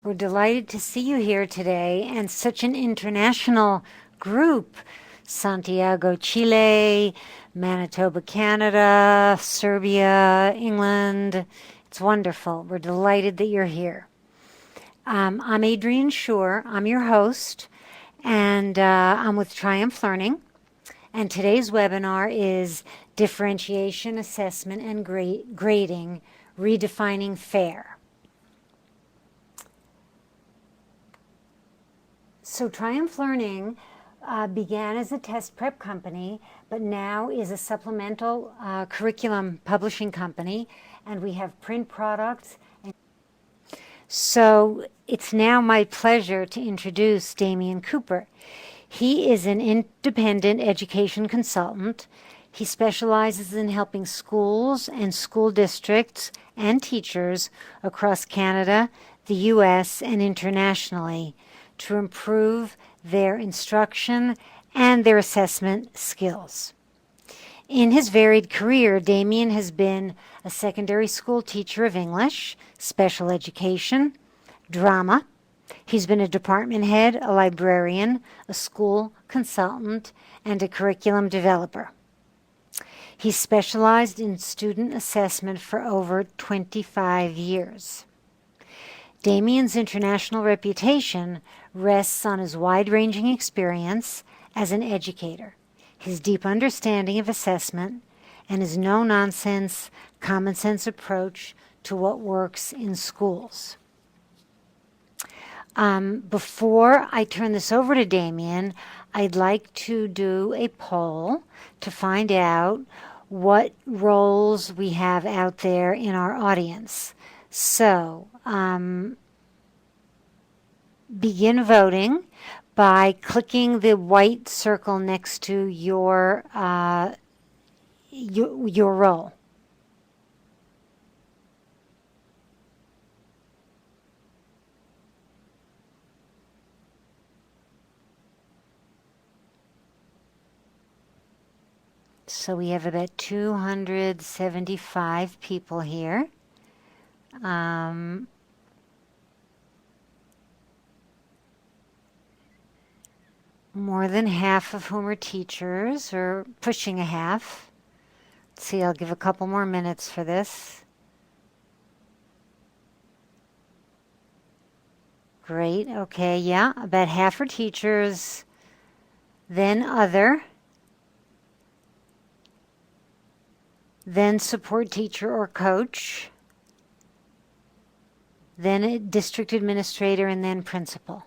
We're delighted to see you here today, and such an international group. Santiago, Chile, Manitoba, Canada, Serbia, England. It's wonderful. We're delighted that you're here. I'm Adrienne Schur. I'm your host, and I'm with Triumph Learning. And today's webinar is Differentiation, Assessment, and Grading, Redefining Fair. So Triumph Learning began as a test prep company, but now is a supplemental curriculum publishing company, and we have print products. So it's now my pleasure to introduce Damian Cooper. He is an independent education consultant. He specializes in helping schools and school districts and teachers across Canada, the U.S., and internationally to improve their instruction and their assessment skills. In his varied career, Damian has been a secondary school teacher of English, special education, drama. He's been a department head, a librarian, a school consultant, and a curriculum developer. He's specialized in student assessment for over 25 years. Damian's international reputation rests on his wide-ranging experience as an educator, his deep understanding of assessment, and his no-nonsense, common-sense approach to what works in schools. Before I turn this over to Damian, I'd like to do a poll to find out what roles we have out there in our audience. So, begin voting by clicking the white circle next to your role. So we have about 275 people here. More than half of whom are teachers, or pushing a half. Let's see, I'll give a couple more minutes for this. Great, okay, yeah, about half are teachers, then other, then support teacher or coach, then a district administrator, and then principal.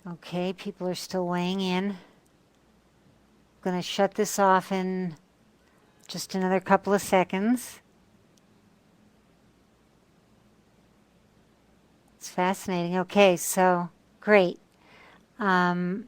Okay, people are still weighing in. I'm going to shut this off in just another couple of seconds. It's fascinating. Okay, so great. Back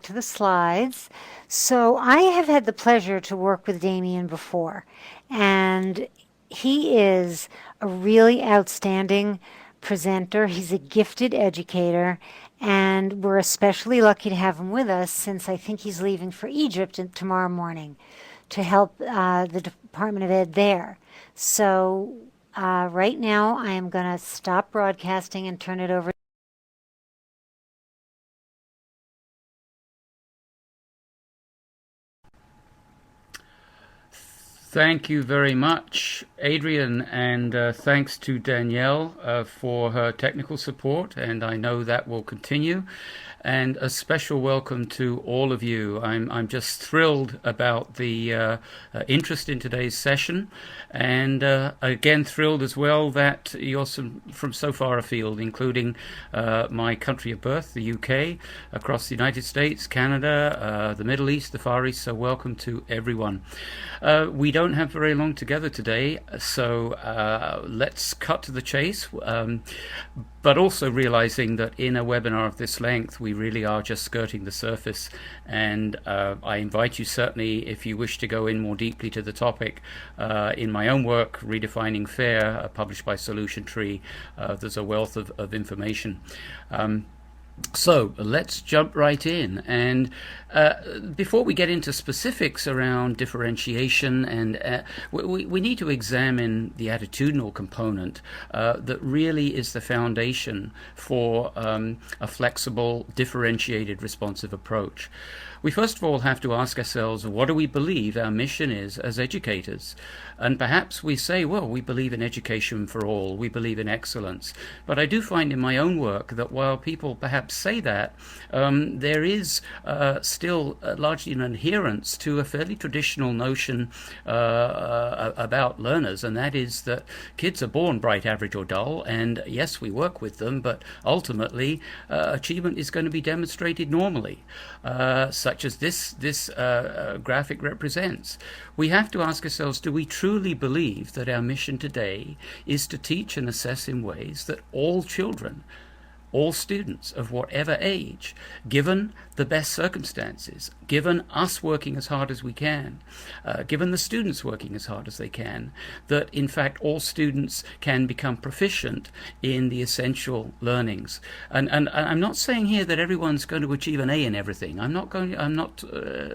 to the slides. So I have had the pleasure to work with Damian before, and he is a really outstanding presenter. He's a gifted educator, and we're especially lucky to have him with us since I think he's leaving for Egypt tomorrow morning to help the Department of Ed there. So right now I am going to stop broadcasting and turn it over. Thank you very much, Adrienne, and thanks to Danielle for her technical support, and I know that will continue. And a special welcome to all of you. I'm just thrilled about the interest in today's session, and again thrilled as well that you're from so far afield, including my country of birth, the UK, across the United States, Canada, the Middle East, the Far East. So welcome to everyone. We don't have very long together today, so let's cut to the chase. But also realizing that in a webinar of this length, we really are just skirting the surface. And I invite you certainly, if you wish to go in more deeply to the topic, in my own work, Redefining Fair, published by Solution Tree, there's a wealth of information. So let's jump right in. And before we get into specifics around differentiation, and we need to examine the attitudinal component that really is the foundation for a flexible, differentiated, responsive approach. We first of all have to ask ourselves, what do we believe our mission is as educators? And perhaps we say, well, we believe in education for all, we believe in excellence. But I do find in my own work that while people perhaps say that, there is still largely an adherence to a fairly traditional notion about learners, and that is that kids are born bright, average, or dull, and yes, we work with them, but ultimately achievement is going to be demonstrated normally, such as this graphic represents. We have to ask ourselves, do we truly believe that our mission today is to teach and assess in ways that all children, all students of whatever age, given the best circumstances, given us working as hard as we can, given the students working as hard as they can, that in fact all students can become proficient in the essential learnings. And I'm not saying here that everyone's going to achieve an A in everything. I'm not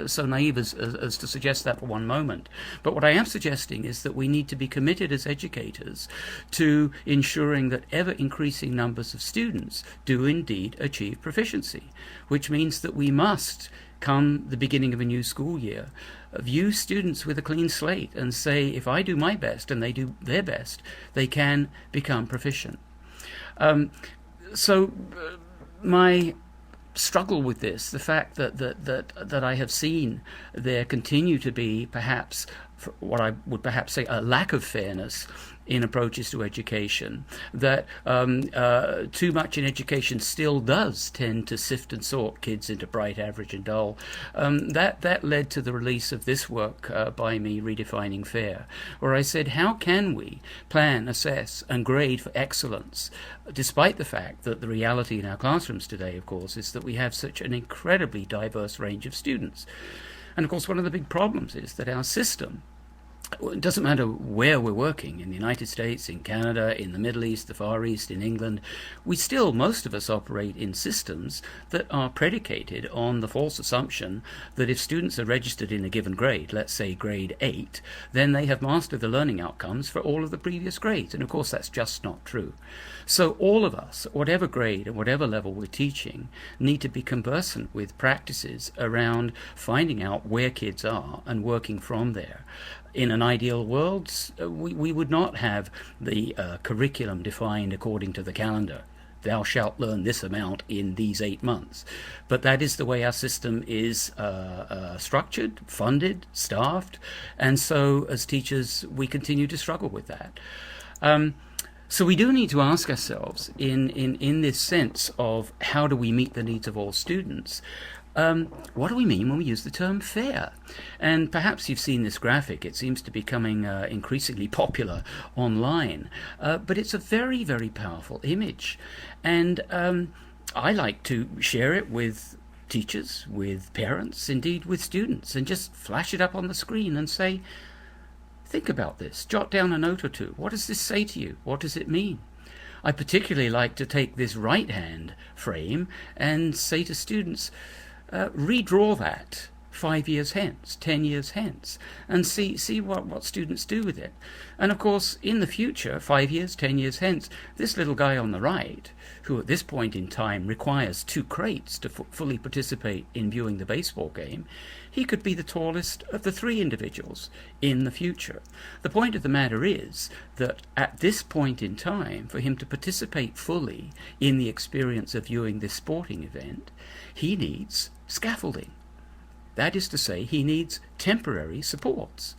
so naive as to suggest that for one moment. But what I am suggesting is that we need to be committed as educators to ensuring that ever increasing numbers of students do indeed achieve proficiency, which means that we must, come the beginning of a new school year, view students with a clean slate and say, if I do my best and they do their best, they can become proficient. My struggle with this, the fact that I have seen there continue to be perhaps what I would perhaps say a lack of fairness in approaches to education, that too much in education still does tend to sift and sort kids into bright, average, and dull. That led to the release of this work by me, Redefining Fair, where I said, how can we plan, assess, and grade for excellence, despite the fact that the reality in our classrooms today, of course, is that we have such an incredibly diverse range of students. And of course, one of the big problems is that our system, it doesn't matter where we're working, in the United States, in Canada, in the Middle East, the Far East, in England, we still, most of us, operate in systems that are predicated on the false assumption that if students are registered in a given grade, let's say grade 8, then they have mastered the learning outcomes for all of the previous grades. And of course, that's just not true. So all of us, at whatever grade and whatever level we're teaching, need to be conversant with practices around finding out where kids are and working from there. In an ideal world, we would not have the curriculum defined according to the calendar. Thou shalt learn this amount in these 8 months. But that is the way our system is structured, funded, staffed, and so as teachers we continue to struggle with that. So we do need to ask ourselves, in this sense of how do we meet the needs of all students, what do we mean when we use the term fair? And perhaps you've seen this graphic. It seems to be becoming increasingly popular online. But it's a very, very powerful image. And I like to share it with teachers, with parents, indeed with students, and just flash it up on the screen and say, think about this. Jot down a note or two. What does this say to you? What does it mean? I particularly like to take this right-hand frame and say to students, redraw that 5 years hence, 10 years hence, and see what students do with it. And of course, in the future, 5 years, 10 years hence, this little guy on the right, who at this point in time requires 2 crates to fully participate in viewing the baseball game, he could be the tallest of the 3 individuals in the future. The point of the matter is that at this point in time, for him to participate fully in the experience of viewing this sporting event, he needs scaffolding. That is to say, he needs temporary supports.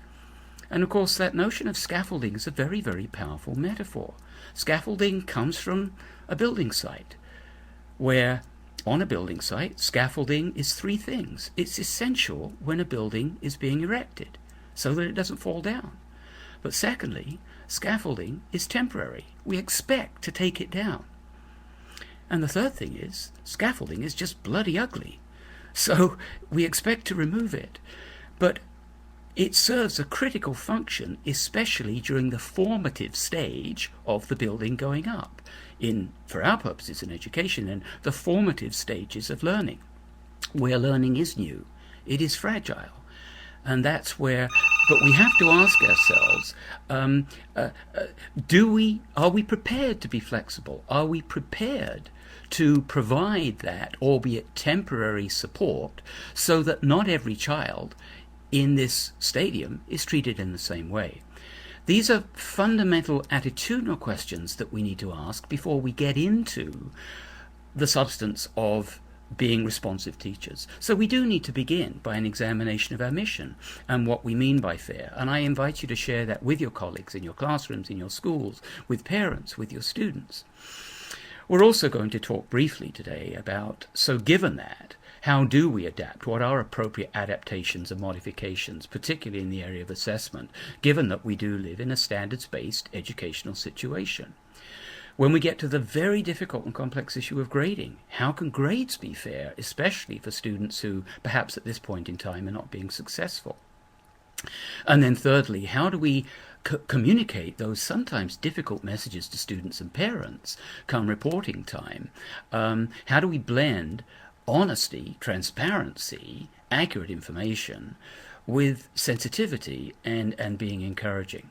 And of course, that notion of scaffolding is a very, very powerful metaphor. Scaffolding comes from a building site, where on a building site, scaffolding is 3 things. It's essential when a building is being erected, so that it doesn't fall down. But secondly, scaffolding is temporary. We expect to take it down. And the third thing is, scaffolding is just bloody ugly. So we expect to remove it. But it serves a critical function, especially during the formative stage of the building going up, for our purposes in education, and the formative stages of learning, where learning is new, it is fragile. And that's where, but we have to ask ourselves, are we prepared to be flexible? Are we prepared to provide that, albeit temporary, support, so that not every child in this stadium is treated in the same way? These are fundamental attitudinal questions that we need to ask before we get into the substance of being responsive teachers. So we do need to begin by an examination of our mission and what we mean by fair. And I invite you to share that with your colleagues in your classrooms, in your schools, with parents, with your students. We're also going to talk briefly today about, so given that, how do we adapt? What are appropriate adaptations and modifications, particularly in the area of assessment, given that we do live in a standards-based educational situation? When we get to the very difficult and complex issue of grading, how can grades be fair, especially for students who perhaps at this point in time are not being successful? And then thirdly, how do we communicate those sometimes difficult messages to students and parents come reporting time? How do we blend honesty, transparency, accurate information with sensitivity and being encouraging?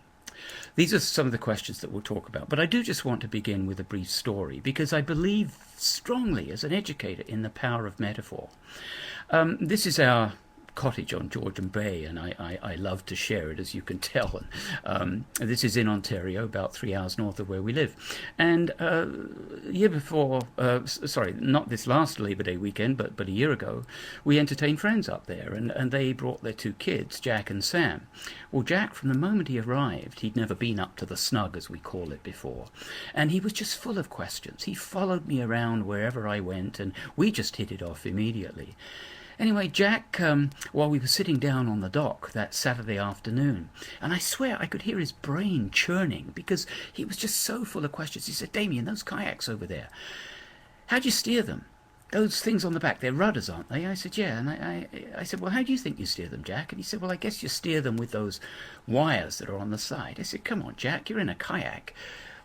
These are some of the questions that we'll talk about, but I do just want to begin with a brief story because I believe strongly as an educator in the power of metaphor. This is our cottage on Georgian Bay, and I love to share it, as you can tell. This is in Ontario, about 3 hours north of where we live. And a year before, sorry, not this last Labor Day weekend, but a year ago, we entertained friends up there, and they brought their 2 kids, Jack and Sam. Well, Jack, from the moment he arrived, he'd never been up to the snug, as we call it, before. And he was just full of questions. He followed me around wherever I went, and we just hit it off immediately. Anyway, Jack, while we were sitting down on the dock that Saturday afternoon, and I swear I could hear his brain churning because he was just so full of questions. He said, "Damian, those kayaks over there, how do you steer them? Those things on the back, they're rudders, aren't they?" I said, "Yeah." And I said, "Well, how do you think you steer them, Jack?" And he said, "Well, I guess you steer them with those wires that are on the side." I said, "Come on, Jack, you're in a kayak.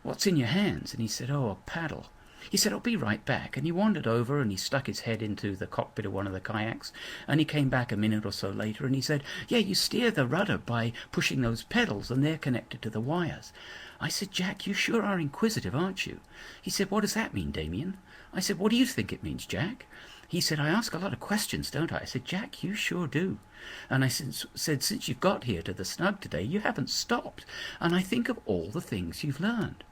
What's in your hands?" And he said, "Oh, a paddle." He said, "I'll be right back." And he wandered over and he stuck his head into the cockpit of one of the kayaks. And he came back a minute or so later and he said, "Yeah, you steer the rudder by pushing those pedals and they're connected to the wires." I said, "Jack, you sure are inquisitive, aren't you?" He said, "What does that mean, Damian?" I said, "What do you think it means, Jack?" He said, "I ask a lot of questions, don't I?" I said, "Jack, you sure do." And I said, "Since you've got here to the snug today, you haven't stopped. And I think of all the things you've learned."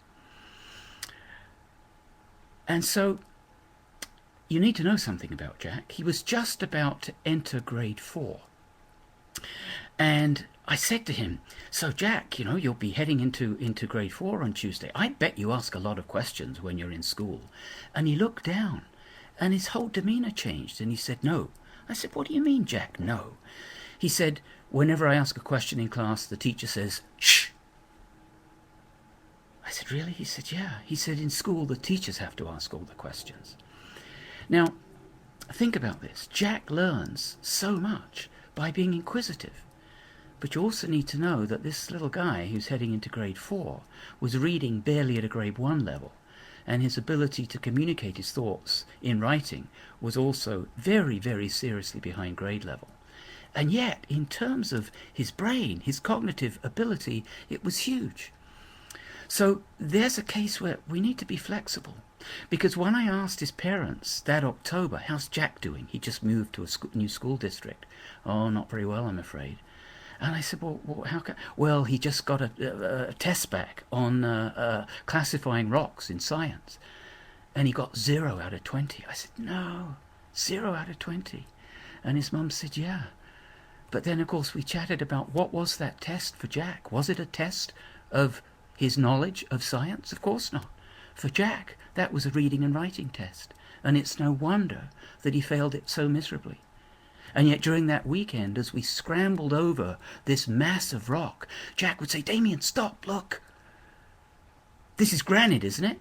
And so you need to know something about Jack. He was just about to enter grade 4. And I said to him, "So Jack, you'll be heading into grade 4 on Tuesday. I bet you ask a lot of questions when you're in school." And he looked down and his whole demeanor changed and he said, "No." I said, "What do you mean, Jack, no?" He said, "Whenever I ask a question in class, the teacher says, 'Shh.'" I said, "Really?" He said, "Yeah." He said, "In school, the teachers have to ask all the questions." Now, think about this. Jack learns so much by being inquisitive. But you also need to know that this little guy who's heading into grade 4 was reading barely at a grade 1 level, and his ability to communicate his thoughts in writing was also very, very seriously behind grade level. And yet, in terms of his brain, his cognitive ability, it was huge. So there's a case where we need to be flexible. Because when I asked his parents that October, "How's Jack doing? He just moved to a new school district." "Oh, not very well, I'm afraid." And I said, well how come? "Well, he just got a test back on classifying rocks in science. And he got 0 out of 20. I said, "No, 0 out of 20. And his mum said, "Yeah." But then, of course, we chatted about what was that test for Jack. Was it a test of his knowledge of science? Of course not. For Jack, that was a reading and writing test. And it's no wonder that he failed it so miserably. And yet during that weekend, as we scrambled over this mass of rock, Jack would say, "Damian, stop, look. This is granite, isn't it?"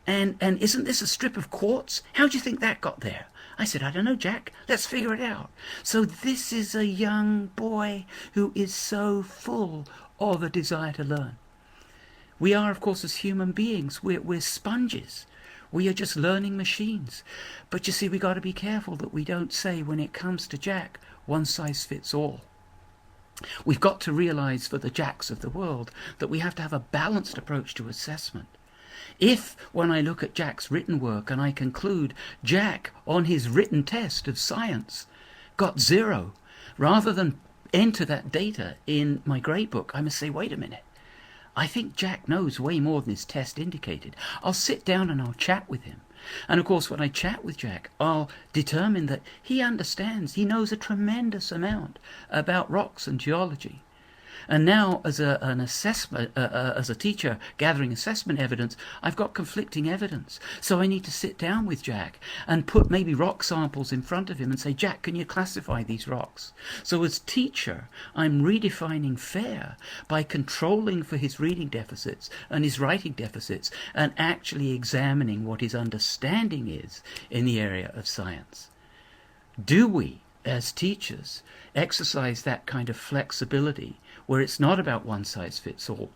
And isn't this a strip of quartz? How do you think that got there? I said, I don't know, Jack. Let's figure it out. So this is a young boy who is so full of a desire to learn. We are, of course, as human beings, we're sponges. We are just learning machines. But you see, we got to be careful that we don't say, when it comes to Jack, one size fits all. We've got to realize for the Jacks of the world that we have to have a balanced approach to assessment. If, when I look at Jack's written work and I conclude Jack, on his written test of science, got 0, rather than enter that data in my grade book, I must say, wait a minute. I think Jack knows way more than his test indicated. I'll sit down and I'll chat with him. And of course, when I chat with Jack, I'll determine that he understands, he knows a tremendous amount about rocks and geology. And now, as a teacher gathering assessment evidence, I've got conflicting evidence. So I need to sit down with Jack and put maybe rock samples in front of him and say, Jack, can you classify these rocks? So as teacher, I'm redefining fair by controlling for his reading deficits and his writing deficits and actually examining what his understanding is in the area of science. Do we, as teachers, exercise that kind of flexibility where it's not about one size fits all,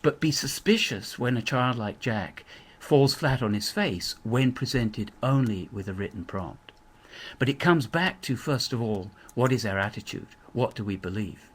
but be suspicious when a child like Jack falls flat on his face when presented only with a written prompt? But it comes back to, first of all, what is our attitude? What do we believe?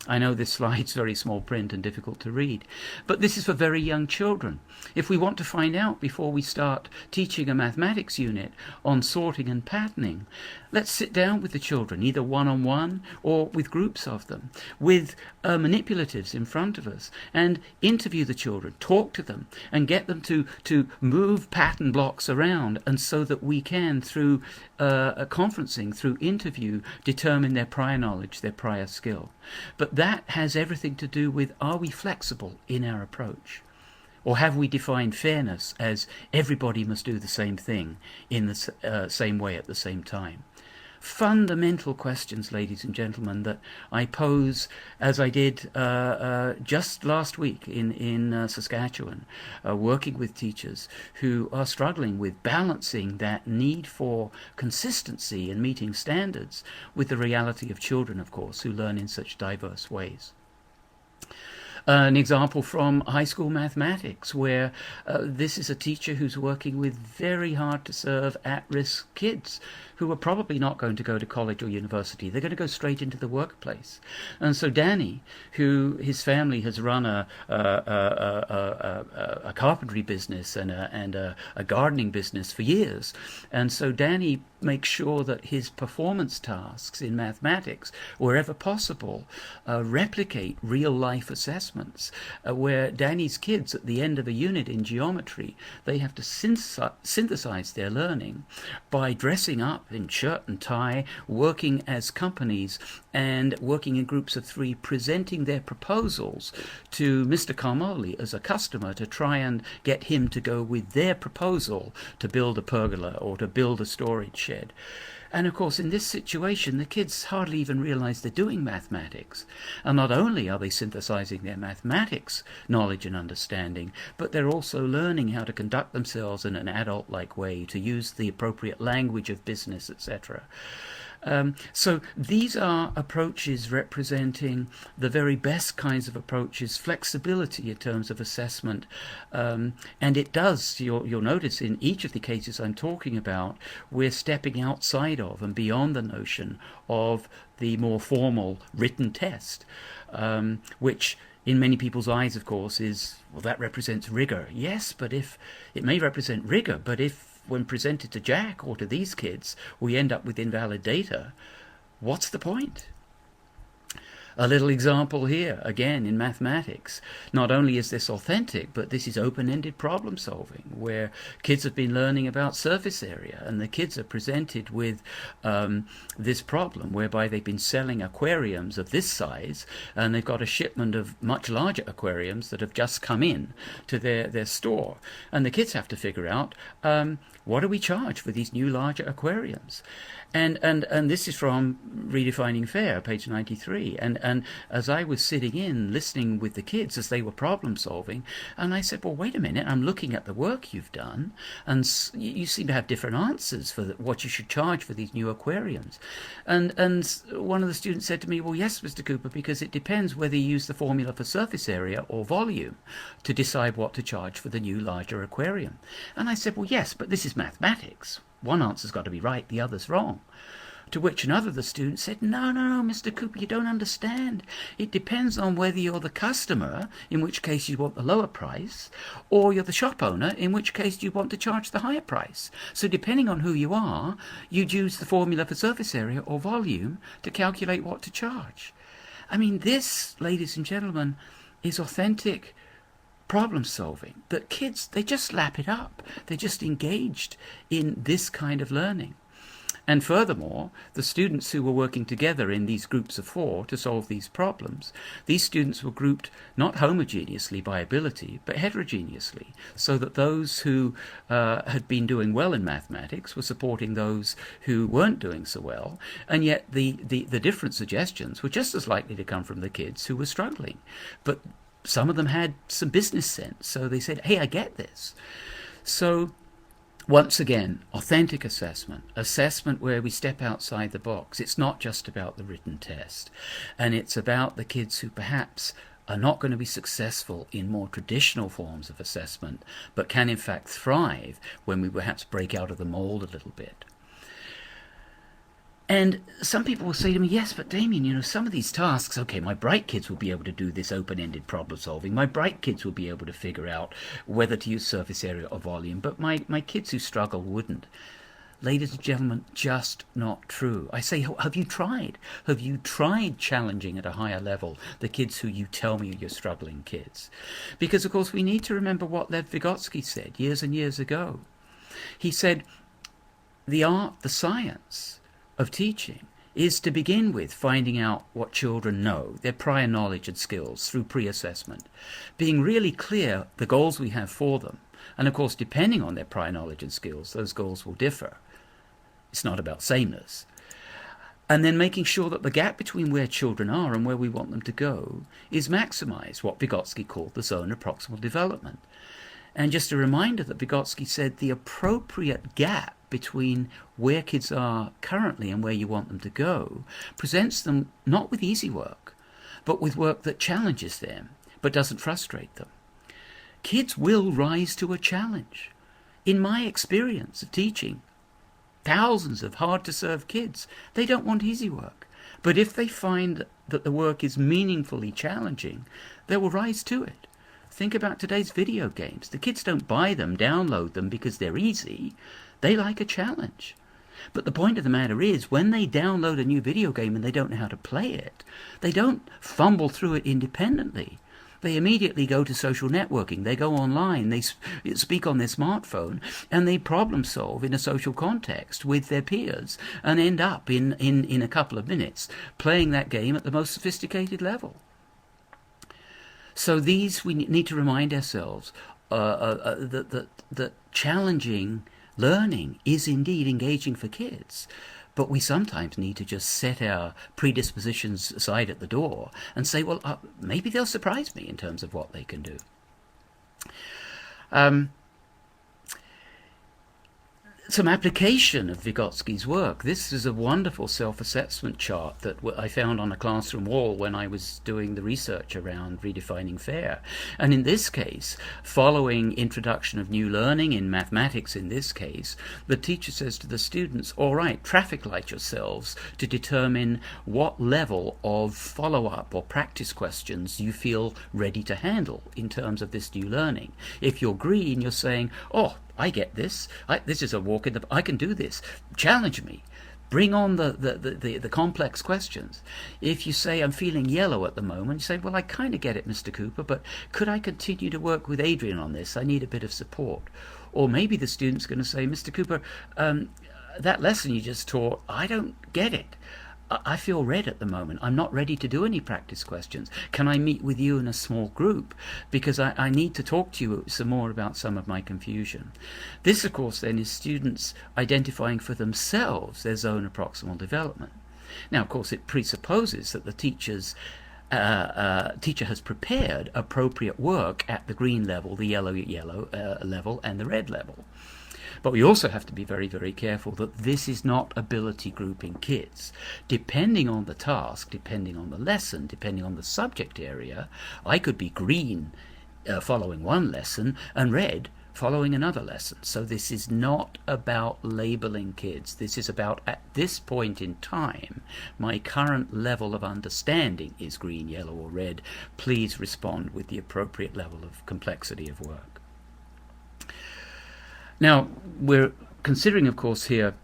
I know this slide's very small print and difficult to read, but this is for very young children. If we want to find out before we start teaching a mathematics unit on sorting and patterning, let's sit down with the children, either one-on-one or with groups of them, with manipulatives in front of us, and interview the children, talk to them, and get them to move pattern blocks around, and so that we can, through a conferencing, through interview, determine their prior knowledge, their prior skill. But that has everything to do with, are we flexible in our approach? Or have we defined fairness as everybody must do the same thing in the same way at the same time? Fundamental questions, ladies and gentlemen, that I pose, as I did just last week in Saskatchewan, working with teachers who are struggling with balancing that need for consistency and meeting standards with the reality of children, of course, who learn in such diverse ways. An example from high school mathematics, where this is a teacher who's working with very hard to serve at-risk kids who are probably not going to go to college or university. They're going to go straight into the workplace. And so Danny, who his family has run a carpentry business and a gardening business for years, and so Danny makes sure that his performance tasks in mathematics, wherever possible, replicate real-life assessments, where Danny's kids at the end of a unit in geometry, they have to synthesize their learning by dressing up in shirt and tie, working as companies and working in groups of 3, presenting their proposals to Mr. Carmoli as a customer to try and get him to go with their proposal to build a pergola or to build a storage shed. And of course, in this situation, the kids hardly even realize they're doing mathematics. And not only are they synthesizing their mathematics knowledge and understanding, but they're also learning how to conduct themselves in an adult-like way, to use the appropriate language of business, etc. So these are approaches representing the very best kinds of approaches, flexibility in terms of assessment, and it does, you'll notice in each of the cases I'm talking about, we're stepping outside of and beyond the notion of the more formal written test, which in many people's eyes, of course, is, well, that represents rigor. Yes, but if it may represent rigor, but if when presented to Jack or to these kids, we end up with invalid data, what's the point? A little example here, again, in mathematics. Not only is this authentic, but this is open-ended problem solving, where kids have been learning about surface area, and the kids are presented with this problem, whereby they've been selling aquariums of this size, and they've got a shipment of much larger aquariums that have just come in to their store. And the kids have to figure out, what do we charge for these new larger aquariums? And this is from Redefining Fair, page 93. And And as I was sitting in, listening with the kids as they were problem solving, and I said, well, wait a minute, I'm looking at the work you've done, and you seem to have different answers for what you should charge for these new aquariums. And one of the students said to me, well, yes, Mr. Cooper, because it depends whether you use the formula for surface area or volume to decide what to charge for the new larger aquarium. And I said, well, yes, but this is mathematics. One answer's got to be right, the other's wrong. To which another of the students said, no, Mr. Cooper, you don't understand. It depends on whether you're the customer, in which case you want the lower price, or you're the shop owner, in which case you want to charge the higher price. So depending on who you are, you'd use the formula for surface area or volume to calculate what to charge. I mean, this, ladies and gentlemen, is authentic problem solving. That kids, they just lap it up. They're just engaged in this kind of learning. And furthermore, the students who were working together in these groups of 4 to solve these problems, these students were grouped not homogeneously by ability, but heterogeneously, so that those who had been doing well in mathematics were supporting those who weren't doing so well, and yet the different suggestions were just as likely to come from the kids who were struggling. But some of them had some business sense, so they said, hey, I get this. So once again, authentic assessment where we step outside the box. It's not just about the written test, and it's about the kids who perhaps are not going to be successful in more traditional forms of assessment, but can in fact thrive when we perhaps break out of the mold a little bit. And some people will say to me, yes, but Damian, some of these tasks, okay, my bright kids will be able to do this open-ended problem solving. My bright kids will be able to figure out whether to use surface area or volume, but my kids who struggle wouldn't. Ladies and gentlemen, just not true. I say, have you tried? Have you tried challenging at a higher level the kids who you tell me are your struggling kids? Because, of course, we need to remember what Lev Vygotsky said years and years ago. He said, the art, the science of teaching is to begin with finding out what children know, their prior knowledge and skills through pre-assessment, being really clear the goals we have for them. And of course, depending on their prior knowledge and skills, those goals will differ. It's not about sameness. And then making sure that the gap between where children are and where we want them to go is maximized, what Vygotsky called the zone of proximal development. And just a reminder that Vygotsky said the appropriate gap between where kids are currently and where you want them to go presents them not with easy work, but with work that challenges them, but doesn't frustrate them. Kids will rise to a challenge. In my experience of teaching thousands of hard-to-serve kids, they don't want easy work. But if they find that the work is meaningfully challenging, they will rise to it. Think about today's video games. The kids don't buy them, download them because they're easy. They like a challenge. But the point of the matter is, when they download a new video game and they don't know how to play it, they don't fumble through it independently. They immediately go to social networking. They go online, they speak on their smartphone, and they problem solve in a social context with their peers and end up in a couple of minutes playing that game at the most sophisticated level. So these, we need to remind ourselves that challenging learning is indeed engaging for kids. But we sometimes need to just set our predispositions aside at the door and say, well, maybe they'll surprise me in terms of what they can do. Some application of Vygotsky's work. This is a wonderful self-assessment chart that I found on a classroom wall when I was doing the research around Redefining Fair. And in this case, following introduction of new learning in mathematics in this case, the teacher says to the students, all right, traffic light yourselves to determine what level of follow-up or practice questions you feel ready to handle in terms of this new learning. If you're green, you're saying, oh, I get this. This is a walk in the... I can do this. Challenge me. Bring on the complex questions. If you say, I'm feeling yellow at the moment, you say, well, I kind of get it, Mr. Cooper, but could I continue to work with Adrian on this? I need a bit of support. Or maybe the student's going to say, Mr. Cooper, that lesson you just taught, I don't get it. I feel red at the moment. I'm not ready to do any practice questions. Can I meet with you in a small group? Because I need to talk to you some more about some of my confusion. This, of course, then is students identifying for themselves their zone of proximal development. Now, of course, it presupposes that the teachers teacher has prepared appropriate work at the green level, the yellow level, and the red level. But we also have to be very, very careful that this is not ability grouping kids. Depending on the task, depending on the lesson, depending on the subject area, I could be green following one lesson and red following another lesson. So this is not about labeling kids. This is about, at this point in time, my current level of understanding is green, yellow, or red. Please respond with the appropriate level of complexity of work. Now, we're considering, of course, here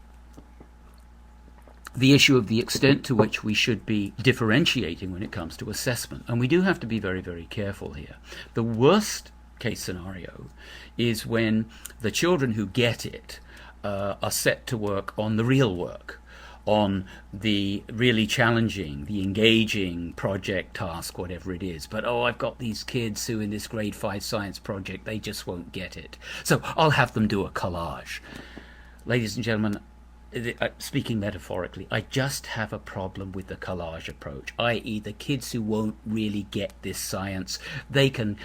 the issue of the extent to which we should be differentiating when it comes to assessment. And we do have to be very, very careful here. The worst case scenario is when the children who get it are set to work on the real work, on the really challenging, the engaging project, task, whatever it is. But, I've got these kids who in this grade 5 science project, they just won't get it. So I'll have them do a collage. Ladies and gentlemen, speaking metaphorically, I just have a problem with the collage approach, i.e. the kids who won't really get this science, they can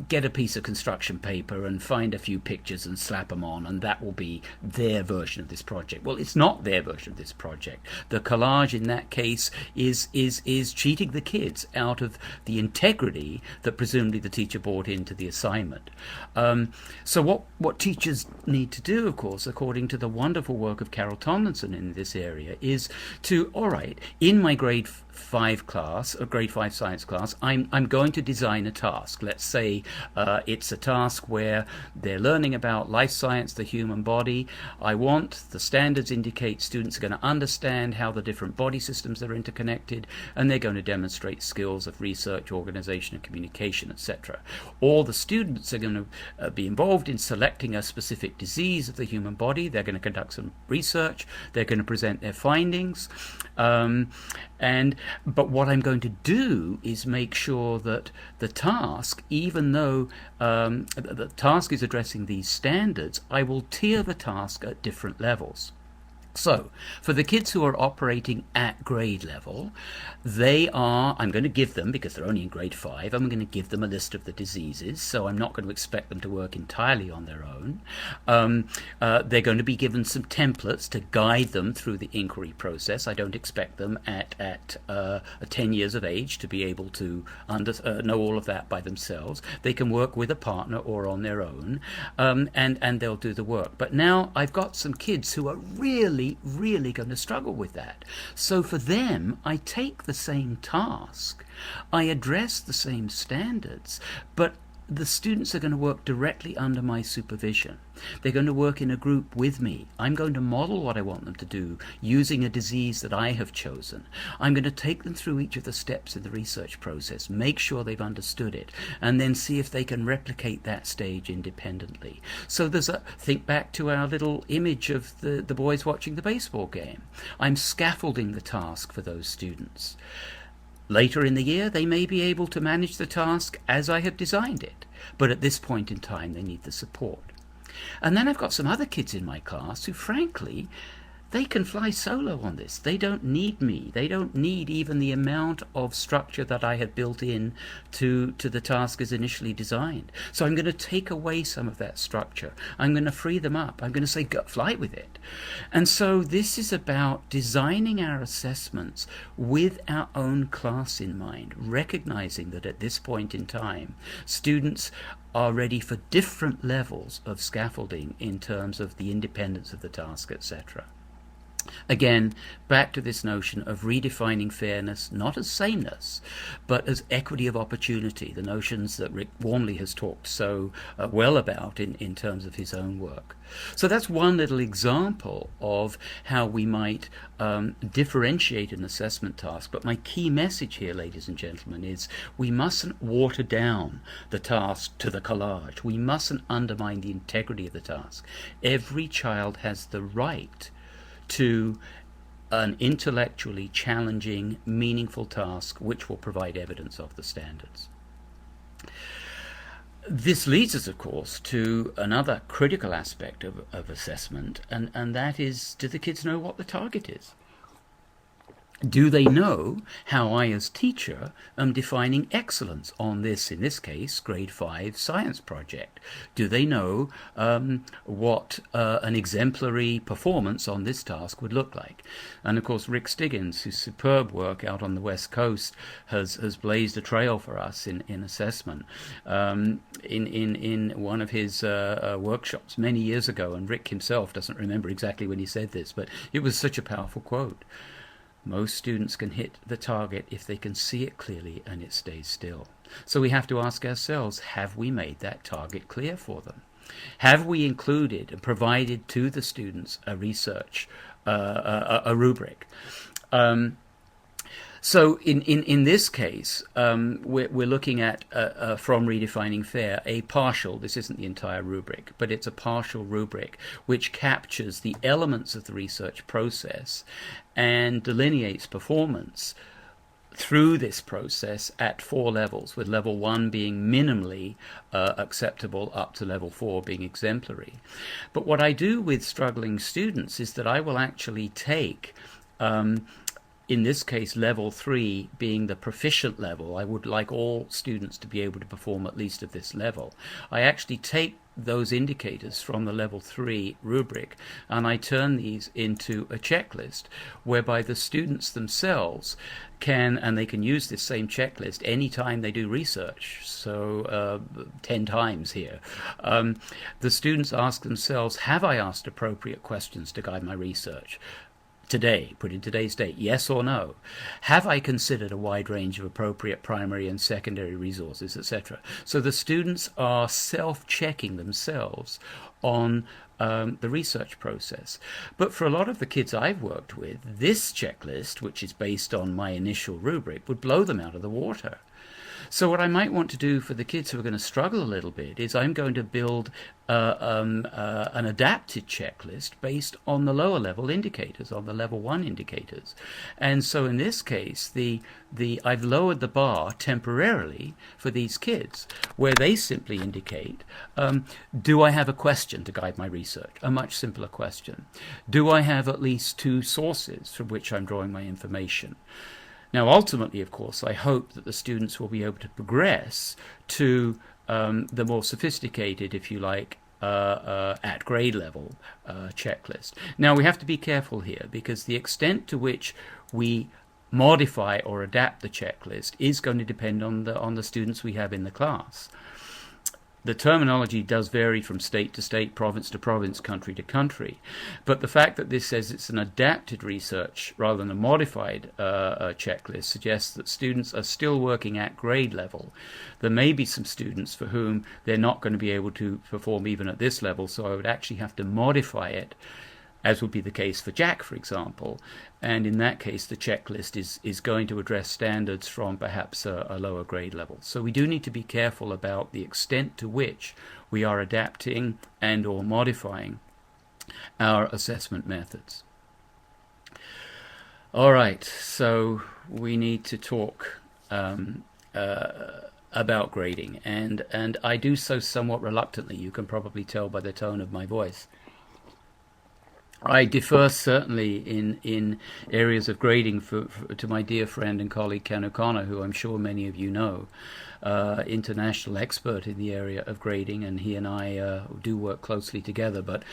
get a piece of construction paper and find a few pictures and slap them on, and that will be their version of this project. Well, it's not their version of this project. The collage in that case is cheating the kids out of the integrity that presumably the teacher brought into the assignment. So what teachers need to do, of course, according to the wonderful work of Carol Tomlinson in this area, is to, all right, in my grade 5 class, a grade 5 science class, I'm going to design a task. Let's say it's a task where they're learning about life science, the human body. I want the standards indicate students are going to understand how the different body systems are interconnected, and they're going to demonstrate skills of research, organization, and communication, etc. Or the students are going to be involved in selecting a specific disease of the human body. They're going to conduct some research. They're going to present their findings. But what I'm going to do is make sure that the task, even though the task is addressing these standards, I will tier the task at different levels. So, for the kids who are operating at grade level, I'm going to give them, because they're only in grade 5, I'm going to give them a list of the diseases, so I'm not going to expect them to work entirely on their own. They're going to be given some templates to guide them through the inquiry process. I don't expect them at 10 years of age to be able to know all of that by themselves. They can work with a partner or on their own, and they'll do the work. But now I've got some kids who are really going to struggle with that. So for them, I take the same task, I address the same standards, but the students are going to work directly under my supervision. They're going to work in a group with me. I'm going to model what I want them to do using a disease that I have chosen. I'm going to take them through each of the steps in the research process, make sure they've understood it, and then see if they can replicate that stage independently. So think back to our little image of the boys watching the baseball game. I'm scaffolding the task for those students. Later in the year, they may be able to manage the task as I have designed it, but at this point in time, they need the support. And then I've got some other kids in my class who, frankly, they can fly solo on this. They don't need me. They don't need even the amount of structure that I had built in to the task as initially designed. So I'm going to take away some of that structure. I'm going to free them up. I'm going to say, go fly with it. And so this is about designing our assessments with our own class in mind, recognizing that at this point in time, students are ready for different levels of scaffolding in terms of the independence of the task, etc. Again, back to this notion of redefining fairness, not as sameness, but as equity of opportunity, the notions that Rick Warmley has talked so well about in terms of his own work. So that's one little example of how we might differentiate an assessment task. But my key message here, ladies and gentlemen, is we mustn't water down the task to the collage. We mustn't undermine the integrity of the task. Every child has the right to an intellectually challenging, meaningful task which will provide evidence of the standards. This leads us, of course, to another critical aspect of assessment, and that is, do the kids know what the target is? Do they know how I, as teacher, am defining excellence on this, in this case, grade 5 science project? Do they know what an exemplary performance on this task would look like? And of course, Rick Stiggins, whose superb work out on the West Coast has blazed a trail for us in assessment. In one of his workshops many years ago, and Rick himself doesn't remember exactly when he said this, but it was such a powerful quote. Most students can hit the target if they can see it clearly and it stays still. So we have to ask ourselves, have we made that target clear for them? Have we included and provided to the students a research, a rubric? So in this case, we're looking at, from Redefining Fair, a partial, this isn't the entire rubric, but it's a partial rubric which captures the elements of the research process and delineates performance through this process at 4 levels, with level 1 being minimally acceptable up to level 4 being exemplary. But what I do with struggling students is that I will actually take in this case, level 3 being the proficient level. I would like all students to be able to perform at least at this level. I actually take those indicators from the level 3 rubric and I turn these into a checklist whereby the students themselves can, and they can use this same checklist anytime they do research, so 10 times here. The students ask themselves, have I asked appropriate questions to guide my research? Today, put in today's date, yes or no? Have I considered a wide range of appropriate primary and secondary resources, etc.? So the students are self-checking themselves on the research process. But for a lot of the kids I've worked with, this checklist, which is based on my initial rubric, would blow them out of the water. So what I might want to do for the kids who are going to struggle a little bit is I'm going to build an adapted checklist based on the lower level indicators, on the level 1 indicators. And so in this case, I've lowered the bar temporarily for these kids, where they simply indicate, do I have a question to guide my research? A much simpler question. Do I have at least 2 sources from which I'm drawing my information? Now, ultimately, of course, I hope that the students will be able to progress to the more sophisticated, if you like, at grade level checklist. Now, we have to be careful here because the extent to which we modify or adapt the checklist is going to depend on the students we have in the class. The terminology does vary from state to state, province to province, country to country. But the fact that this says it's an adapted research rather than a modified checklist suggests that students are still working at grade level. There may be some students for whom they're not going to be able to perform even at this level, so I would actually have to modify it, as would be the case for Jack, for example. And in that case, the checklist is going to address standards from perhaps a lower grade level. So we do need to be careful about the extent to which we are adapting and or modifying our assessment methods. All right, so we need to talk about grading. And I do so somewhat reluctantly. You can probably tell by the tone of my voice. I defer certainly in areas of grading to my dear friend and colleague Ken O'Connor, who I'm sure many of you know, international expert in the area of grading, and he and I do work closely together. But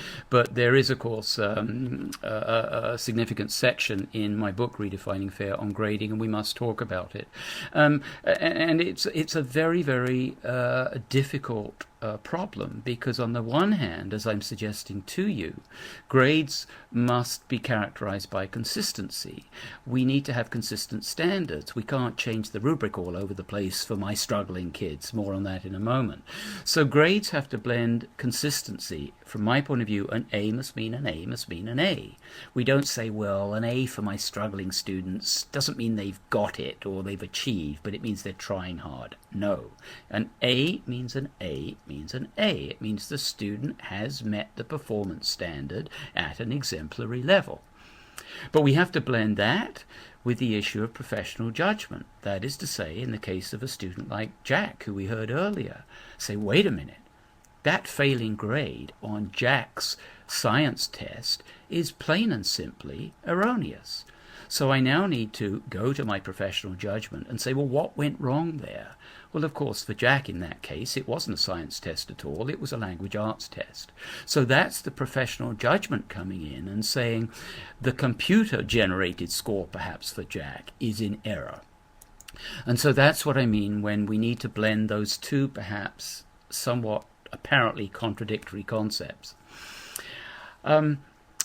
there is, of course, a significant section in my book, Redefining Fair, on grading, and we must talk about it. And it's a very, very difficult problem, because on the one hand, as I'm suggesting to you, grades must be characterized by consistency. We need to have consistent standards. We can't change the rubric all over the place for my struggling kids. More on that in a moment. So grades have to blend consistency. From my point of view, an A must mean an A must mean an A. We don't say, well, an A for my struggling students doesn't mean they've got it or they've achieved, but it means they're trying hard. No. An A means an A means an A. It means the student has met the performance standard at an exemplary level. But we have to blend that with the issue of professional judgment. That is to say, in the case of a student like Jack, who we heard earlier, say, wait a minute, that failing grade on Jack's science test is plain and simply erroneous. So I now need to go to my professional judgment and say, well, what went wrong there? Well, of course, for Jack in that case, it wasn't a science test at all. It was a language arts test. So that's the professional judgment coming in and saying the computer-generated score, perhaps for Jack, is in error. And so that's what I mean when we need to blend those two perhaps somewhat apparently contradictory concepts.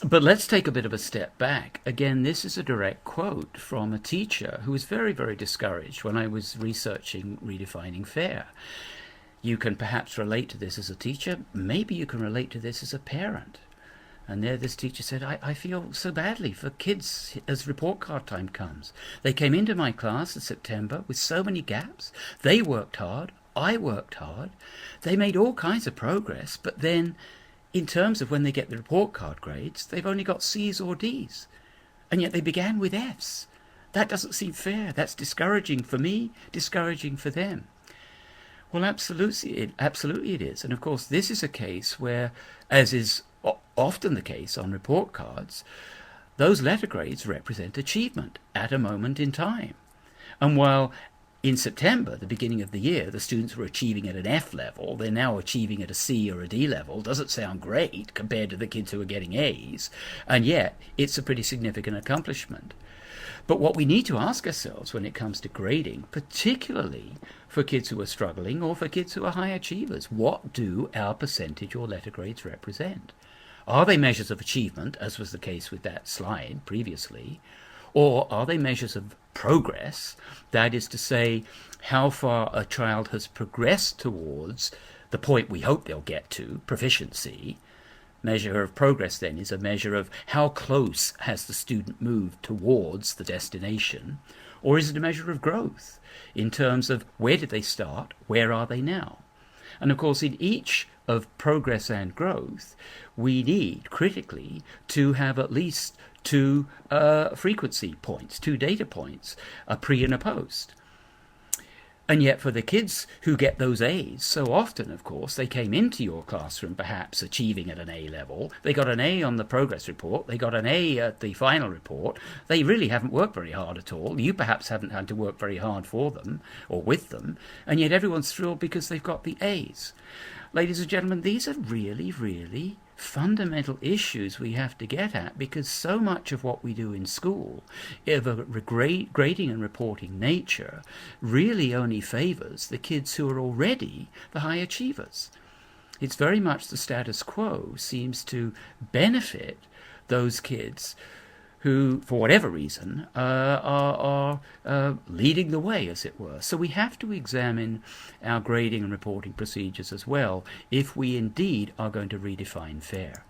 But let's take a bit of a step back. Again, this is a direct quote from a teacher who was very, very discouraged when I was researching Redefining Fair. You can perhaps relate to this as a teacher. Maybe you can relate to this as a parent. And there this teacher said, I feel so badly for kids as report card time comes. They came into my class in September with so many gaps. They worked hard. I worked hard. They made all kinds of progress, but then in terms of when they get the report card grades, they've only got C's or D's. And yet they began with F's. That doesn't seem fair. That's discouraging for me, discouraging for them. Well, absolutely it is. And of course, this is a case where, as is often the case on report cards, those letter grades represent achievement at a moment in time. And while in September, the beginning of the year, the students were achieving at an F level, they're now achieving at a C or a D level. Doesn't sound great compared to the kids who are getting A's, and yet it's a pretty significant accomplishment. But what we need to ask ourselves when it comes to grading, particularly for kids who are struggling or for kids who are high achievers, what do our percentage or letter grades represent? Are they measures of achievement, as was the case with that slide previously, or are they measures of progress? That is to say, how far a child has progressed towards the point we hope they'll get to, proficiency. Measure of progress then is a measure of how close has the student moved towards the destination, or is it a measure of growth in terms of where did they start, where are they now? And of course, in each of progress and growth, we need critically to have at least two frequency points, two data points, a pre and a post. And yet for the kids who get those A's, so often, of course, they came into your classroom perhaps achieving at an A level. They got an A on the progress report. They got an A at the final report. They really haven't worked very hard at all. You perhaps haven't had to work very hard for them or with them. And yet everyone's thrilled because they've got the A's. Ladies and gentlemen, these are really, really fundamental issues we have to get at, because so much of what we do in school, of a grading and reporting nature, really only favours the kids who are already the high achievers. It's very much the status quo seems to benefit those kids who, for whatever reason, are leading the way, as it were. So we have to examine our grading and reporting procedures as well, if we indeed are going to redefine fair.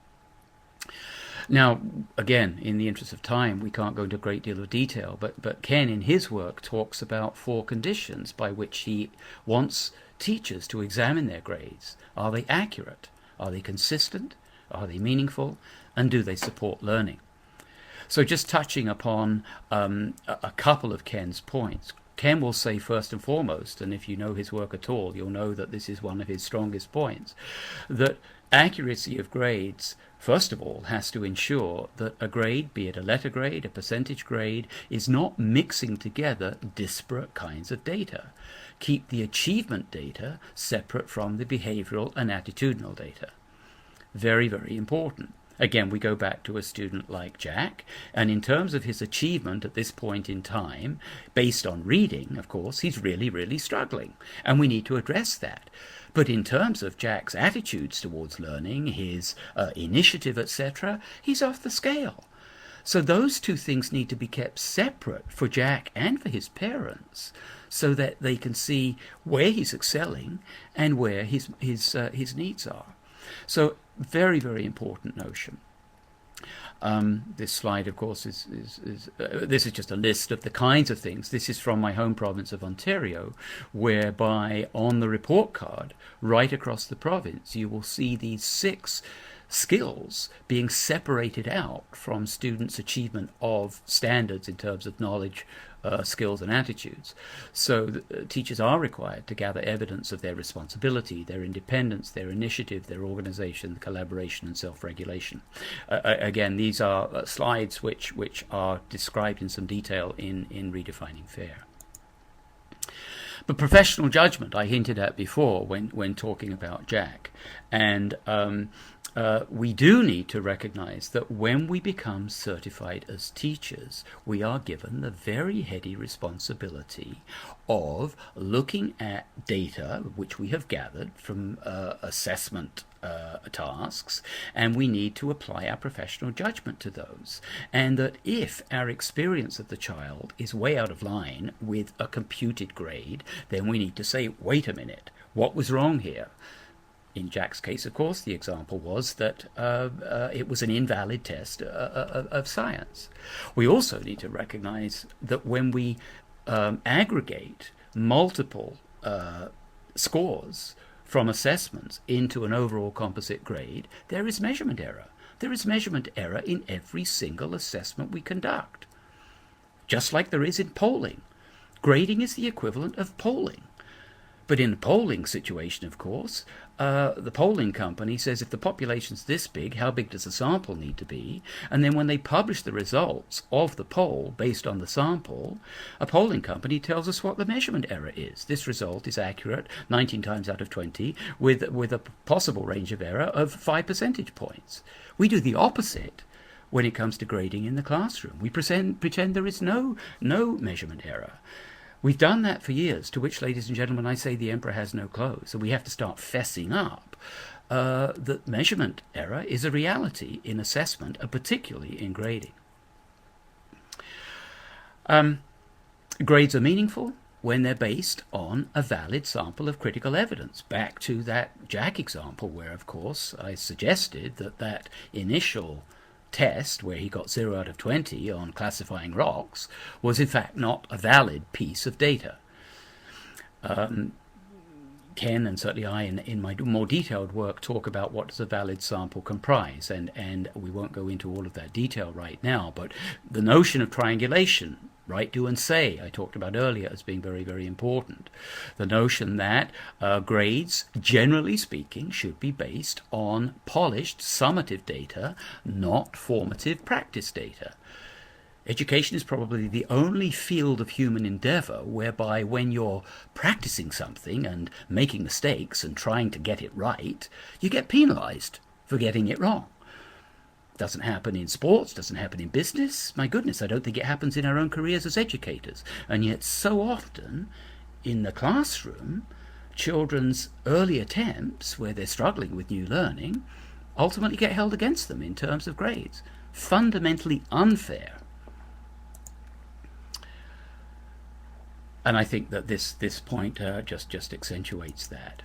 Now, again, in the interest of time, we can't go into a great deal of detail, but Ken, in his work, talks about 4 conditions by which he wants teachers to examine their grades. Are they accurate? Are they consistent? Are they meaningful? And do they support learning? So just touching upon a couple of Ken's points. Ken will say first and foremost, and if you know his work at all, you'll know that this is one of his strongest points, that accuracy of grades, first of all, has to ensure that a grade, be it a letter grade, a percentage grade, is not mixing together disparate kinds of data. Keep the achievement data separate from the behavioral and attitudinal data. Very, very important. Again, we go back to a student like Jack, and in terms of his achievement at this point in time, based on reading, of course, he's really, really struggling, and we need to address that. But in terms of Jack's attitudes towards learning, his initiative, etc., he's off the scale. So those two things need to be kept separate for Jack and for his parents, so that they can see where he's excelling and where his needs are. So very, very important notion. This slide, of course, this is just a list of the kinds of things. This is from my home province of Ontario, whereby on the report card, right across the province, you will see these 6 skills being separated out from students' achievement of standards in terms of knowledge, skills and attitudes. So teachers are required to gather evidence of their responsibility, their independence, their initiative, their organization, collaboration, and self-regulation. Again, these are slides which are described in some detail in Redefining Fair. But professional judgment I hinted at before when talking about Jack. And we do need to recognize that when we become certified as teachers, we are given the very heady responsibility of looking at data which we have gathered from assessment tasks, and we need to apply our professional judgment to those. And that if our experience of the child is way out of line with a computed grade, then we need to say, wait a minute, what was wrong here? In Jack's case, of course, the example was that it was an invalid test of science. We also need to recognize that when we aggregate multiple scores from assessments into an overall composite grade, there is measurement error. There is measurement error in every single assessment we conduct, just like there is in polling. Grading is the equivalent of polling. But in a polling situation, of course, the polling company says if the population's this big, how big does the sample need to be? And then when they publish the results of the poll based on the sample, a polling company tells us what the measurement error is. This result is accurate 19 times out of 20 with a possible range of error of 5 percentage points. We do the opposite when it comes to grading in the classroom. We pretend there is no measurement error. We've done that for years, to which, ladies and gentlemen, I say the emperor has no clothes. So we have to start fessing up that measurement error is a reality in assessment, and particularly in grading. Grades are meaningful when they're based on a valid sample of critical evidence. Back to that Jack example where, of course, I suggested that initial test where he got 0 out of 20 on classifying rocks was in fact not a valid piece of data. Ken and certainly I in my more detailed work talk about what does a valid sample comprise, and we won't go into all of that detail right now, but the notion of triangulation, right, do and say, I talked about earlier as being very, very important. The notion that grades, generally speaking, should be based on polished summative data, not formative practice data. Education is probably the only field of human endeavor whereby when you're practicing something and making mistakes and trying to get it right, you get penalized for getting it wrong. Doesn't happen in sports, doesn't happen in business. My goodness, I don't think it happens in our own careers as educators. And yet so often in the classroom, children's early attempts where they're struggling with new learning ultimately get held against them in terms of grades. Fundamentally unfair. And I think that this point just accentuates that.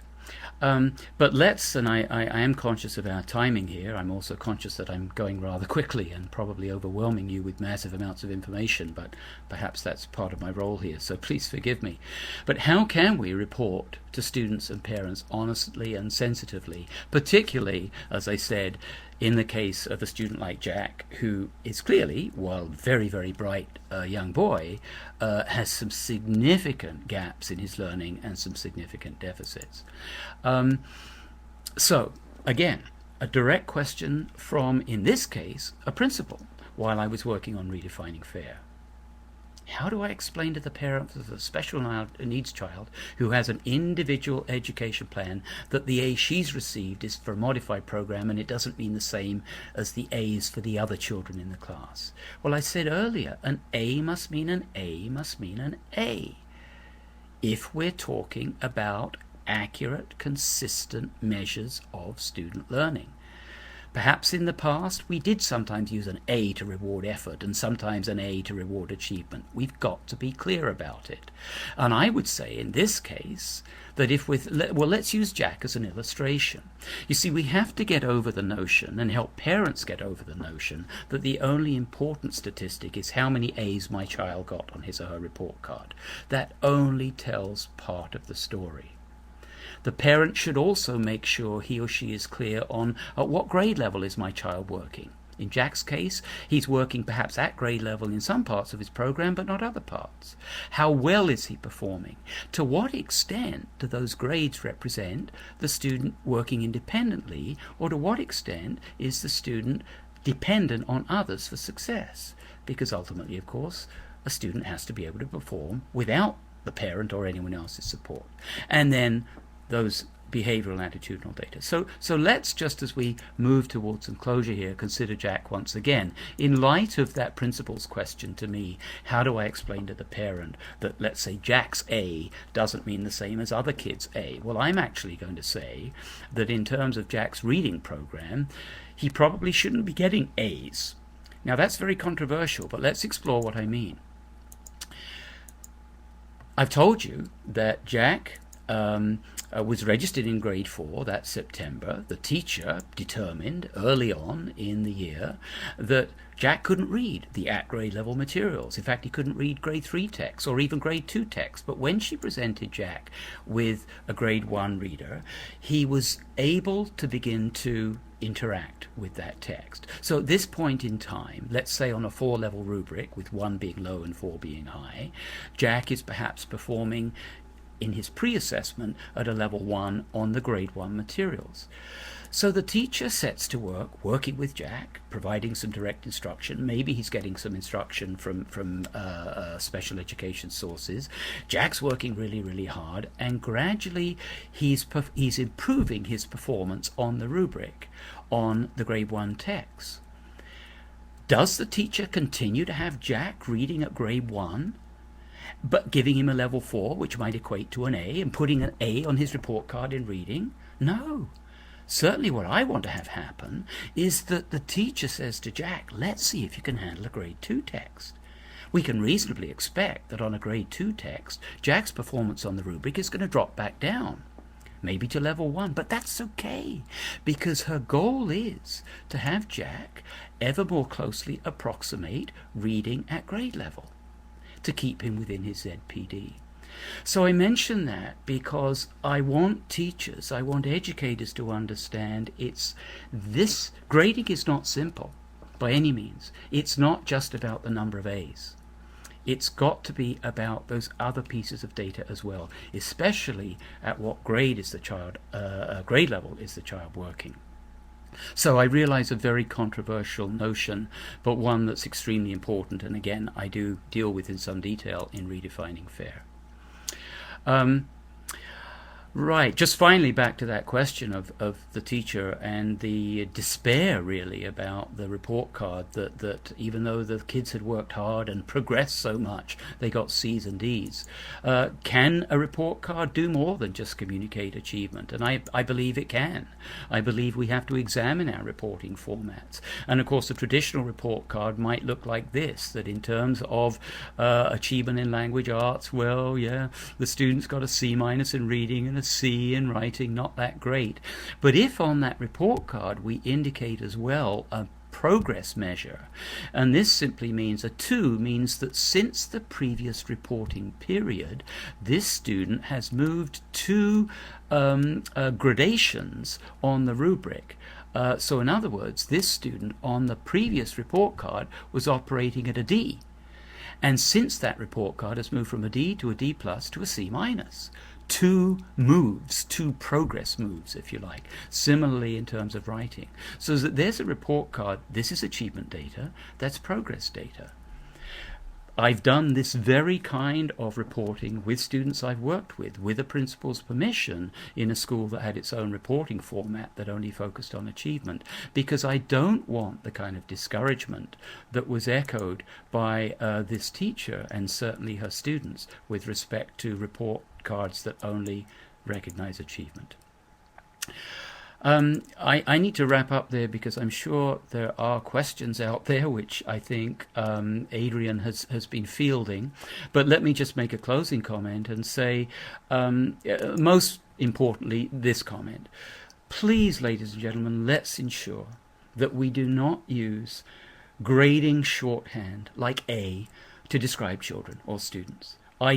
But let's, and I am conscious of our timing here. I'm also conscious that I'm going rather quickly and probably overwhelming you with massive amounts of information, but perhaps that's part of my role here, so please forgive me. But how can we report to students and parents honestly and sensitively, particularly, as I said, in the case of a student like Jack, who is clearly, while very, very bright young boy, has some significant gaps in his learning and some significant deficits. So, again, a direct question from, in this case, a principal, while I was working on Redefining Fair. How do I explain to the parent of a special needs child who has an individual education plan that the A she's received is for a modified program and it doesn't mean the same as the A's for the other children in the class? Well, I said earlier, an A must mean an A must mean an A. If we're talking about accurate, consistent measures of student learning. Perhaps in the past we did sometimes use an A to reward effort and sometimes an A to reward achievement. We've got to be clear about it. And I would say in this case that let's use Jack as an illustration. You see, we have to get over the notion and help parents get over the notion that the only important statistic is how many A's my child got on his or her report card. That only tells part of the story. The parent should also make sure he or she is clear on at what grade level is my child working. In Jack's case, he's working perhaps at grade level in some parts of his program, but not other parts. How well is he performing? To what extent do those grades represent the student working independently, or to what extent is the student dependent on others for success? Because ultimately, of course, a student has to be able to perform without the parent or anyone else's support. And then those behavioral and attitudinal data. So let's, just as we move towards some closure here, consider Jack once again. In light of that principal's question to me, how do I explain to the parent that, let's say, Jack's A doesn't mean the same as other kids' A? Well, I'm actually going to say that in terms of Jack's reading program, he probably shouldn't be getting A's. Now, that's very controversial, but let's explore what I mean. I've told you that Jack was registered in grade 4 that September. The teacher determined early on in the year that Jack couldn't read the at grade level materials. In fact, he couldn't read grade 3 text or even grade 2 text. But when she presented Jack with a grade 1 reader, he was able to begin to interact with that text. So at this point in time, let's say on a 4-level rubric, with 1 being low and 4 being high, Jack is perhaps performing in his pre-assessment at a level 1 on the grade 1 materials. So the teacher sets to work working with Jack, providing some direct instruction. Maybe he's getting some instruction from special education sources. Jack's working really, really hard, and gradually he's improving his performance on the rubric, on the grade 1 text. Does the teacher continue to have Jack reading at grade 1, but giving him a level 4, which might equate to an A, and putting an A on his report card in reading? No. Certainly what I want to have happen is that the teacher says to Jack, let's see if you can handle a grade 2 text. We can reasonably expect that on a grade 2 text, Jack's performance on the rubric is going to drop back down, maybe to level 1, but that's okay, because her goal is to have Jack ever more closely approximate reading at grade level, to keep him within his ZPD. So I mention that because I want teachers, I want educators to understand this grading is not simple by any means. It's not just about the number of A's. It's got to be about those other pieces of data as well, especially at what grade is the child, grade level is the child working. So I realize a very controversial notion, but one that's extremely important, and again, I do deal with in some detail in Redefining Fair. Right, just finally back to that question of the teacher and the despair really about the report card, that even though the kids had worked hard and progressed so much, they got C's and D's. Can a report card do more than just communicate achievement? And I believe it can. I believe we have to examine our reporting formats. And of course the traditional report card might look like this, that in terms of achievement in language arts, well, yeah, the students got a C- in reading and a C in writing, not that great. But if on that report card we indicate as well a progress measure, and this simply means a 2 means that since the previous reporting period, this student has moved 2 gradations on the rubric. So in other words, this student on the previous report card was operating at a D. And since that report card has moved from a D to a D plus to a C minus. 2 moves, 2 progress moves, if you like. Similarly in terms of writing. So that there's a report card, this is achievement data, that's progress data. I've done this very kind of reporting with students I've worked with a principal's permission, in a school that had its own reporting format that only focused on achievement, because I don't want the kind of discouragement that was echoed by this teacher and certainly her students with respect to report cards that only recognize achievement. I need to wrap up there because I'm sure there are questions out there which I think Adrian has been fielding. But let me just make a closing comment and say, most importantly, this comment. Please, ladies and gentlemen, let's ensure that we do not use grading shorthand like A to describe children or students. I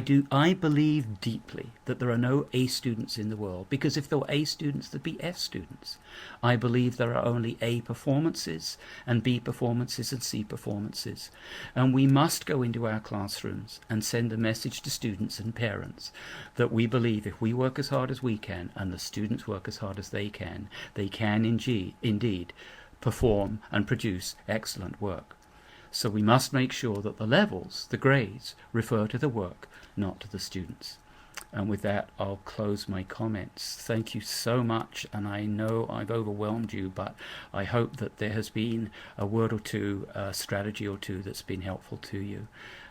believe deeply that there are no A students in the world, because if there were A students, there'd be F students. I believe there are only A performances and B performances and C performances. And we must go into our classrooms and send a message to students and parents that we believe if we work as hard as we can and the students work as hard as they can indeed perform and produce excellent work. So we must make sure that the levels, the grades, refer to the work, not to the students. And with that, I'll close my comments. Thank you so much, and I know I've overwhelmed you, but I hope that there has been a word or two, a strategy or two that's been helpful to you.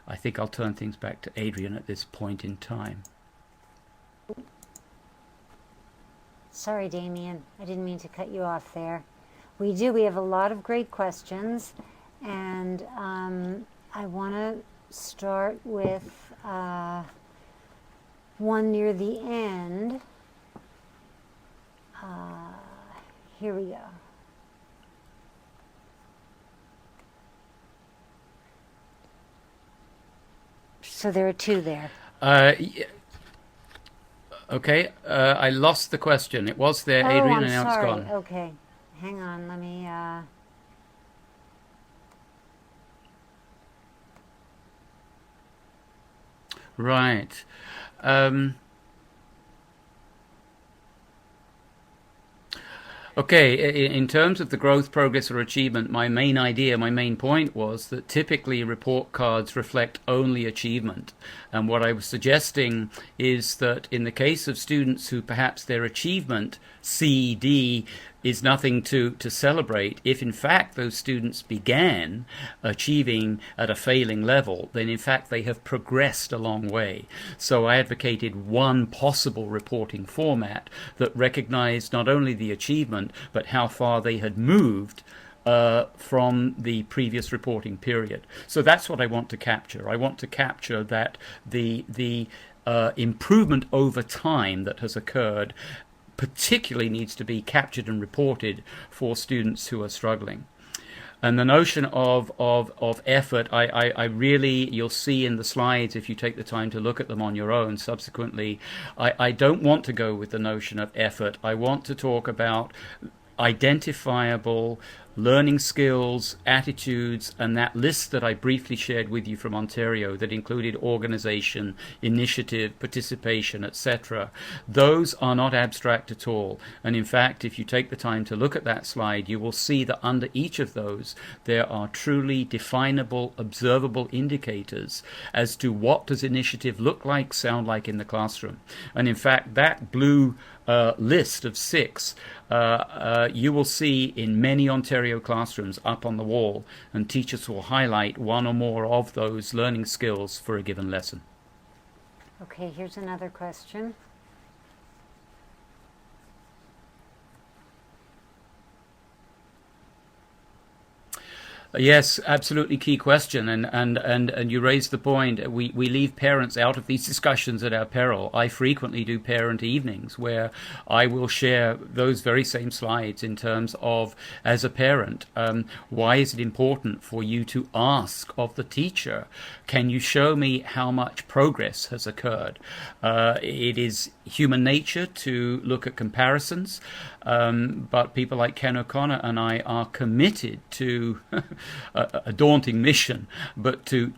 I think I'll turn things back to Adrian at this point in time. Sorry, Damian, I didn't mean to cut you off there. We have a lot of great questions, and I want to start with one near the end. Here we go. So there are two there. Okay, I lost the question. It was there, Adrian, I'm and now sorry. it's gone. Okay, hang on. Let me. Right. Okay, in terms of the growth, progress, or achievement, my main point was that typically report cards reflect only achievement. And what I was suggesting is that in the case of students who perhaps their achievement, C, D, is nothing to celebrate, if in fact those students began achieving at a failing level, then in fact they have progressed a long way. So I advocated one possible reporting format that recognized not only the achievement, but how far they had moved from the previous reporting period. So that's what I want to capture. I want to capture that the improvement over time that has occurred particularly needs to be captured and reported for students who are struggling. And the notion of effort, I really, you'll see in the slides if you take the time to look at them on your own subsequently, I don't want to go with the notion of effort. I want to talk about identifiable learning skills, attitudes, and that list that I briefly shared with you from Ontario that included organization, initiative, participation, etc. Those are not abstract at all. And in fact, if you take the time to look at that slide, you will see that under each of those, there are truly definable, observable indicators as to what does initiative look like, sound like in the classroom. And in fact, that blue list of 6 you will see in many Ontario classrooms up on the wall, and teachers will highlight one or more of those learning skills for a given lesson. Okay, here's another question. Yes, absolutely key question, and you raised the point. We leave parents out of these discussions at our peril. I frequently do parent evenings where I will share those very same slides in terms of, as a parent, why is it important for you to ask of the teacher, can you show me how much progress has occurred? It is human nature to look at comparisons, but people like Ken O'Connor and I are committed to a daunting mission, but to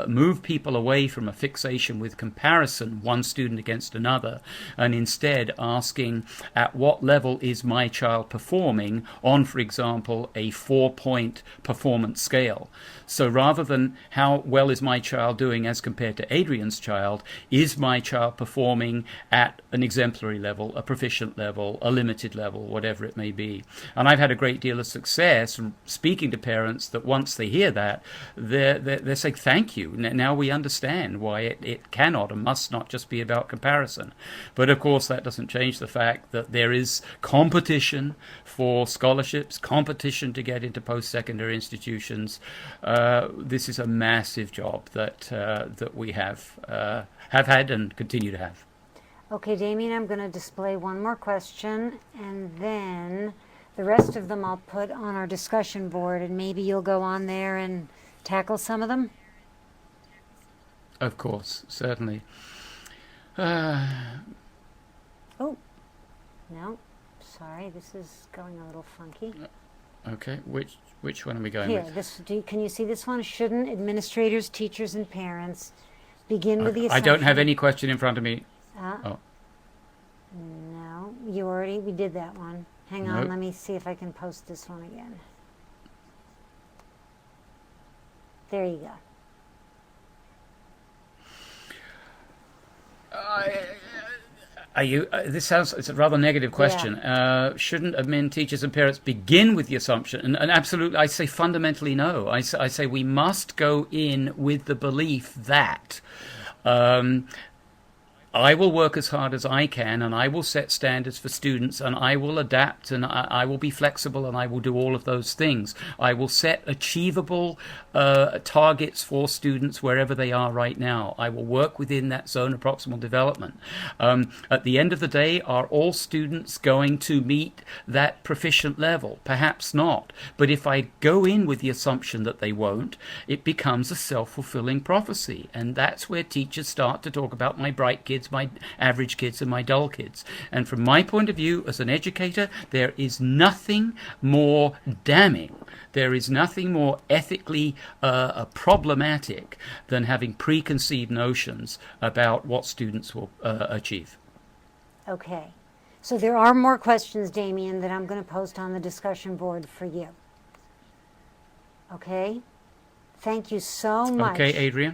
move people away from a fixation with comparison, one student against another, and instead asking at what level is my child performing on, for example, a 4-point performance scale. So rather than how well is my child doing as compared to Adrian's child, is my child performing at an exemplary level, a proficient level, a limited level, whatever it may be. And I've had a great deal of success speaking to parents that once they hear that, they're saying, thank you. Now we understand why it cannot and must not just be about comparison. But of course, that doesn't change the fact that there is competition for scholarships, competition to get into post-secondary institutions. This is a massive job that we have had and continue to have. Okay, Damian, I'm going to display one more question, and then the rest of them I'll put on our discussion board, and maybe you'll go on there and tackle some of them. Of course, certainly. Oh, no, sorry, this is going a little funky. Okay, which one are we going Here, with? can you see this one? Shouldn't administrators, teachers, and parents begin with the I assumption? don't have any question in front of me. Oh, No, we did that one. Hang on, Nope. let me see if I can post this one again. There you go. Are you? This sounds. It's a rather negative question. Shouldn't admin, teachers, and parents begin with the assumption? And absolutely, I say fundamentally no. I say we must go in with the belief that I will work as hard as I can, and I will set standards for students, and I will adapt, and I will be flexible, and I will do all of those things. I will set achievable targets for students wherever they are right now. I will work within that zone of proximal development. At the end of the day, are all students going to meet that proficient level? Perhaps not. But if I go in with the assumption that they won't, it becomes a self-fulfilling prophecy. And that's where teachers start to talk about my bright kids, my average kids, and my dull kids. And from my point of view as an educator, there is nothing more damning, there is nothing more ethically problematic than having preconceived notions about what students will achieve. Okay. So there are more questions, Damian, that I'm going to post on the discussion board for you. Okay? Thank you so much. Okay, Adrian.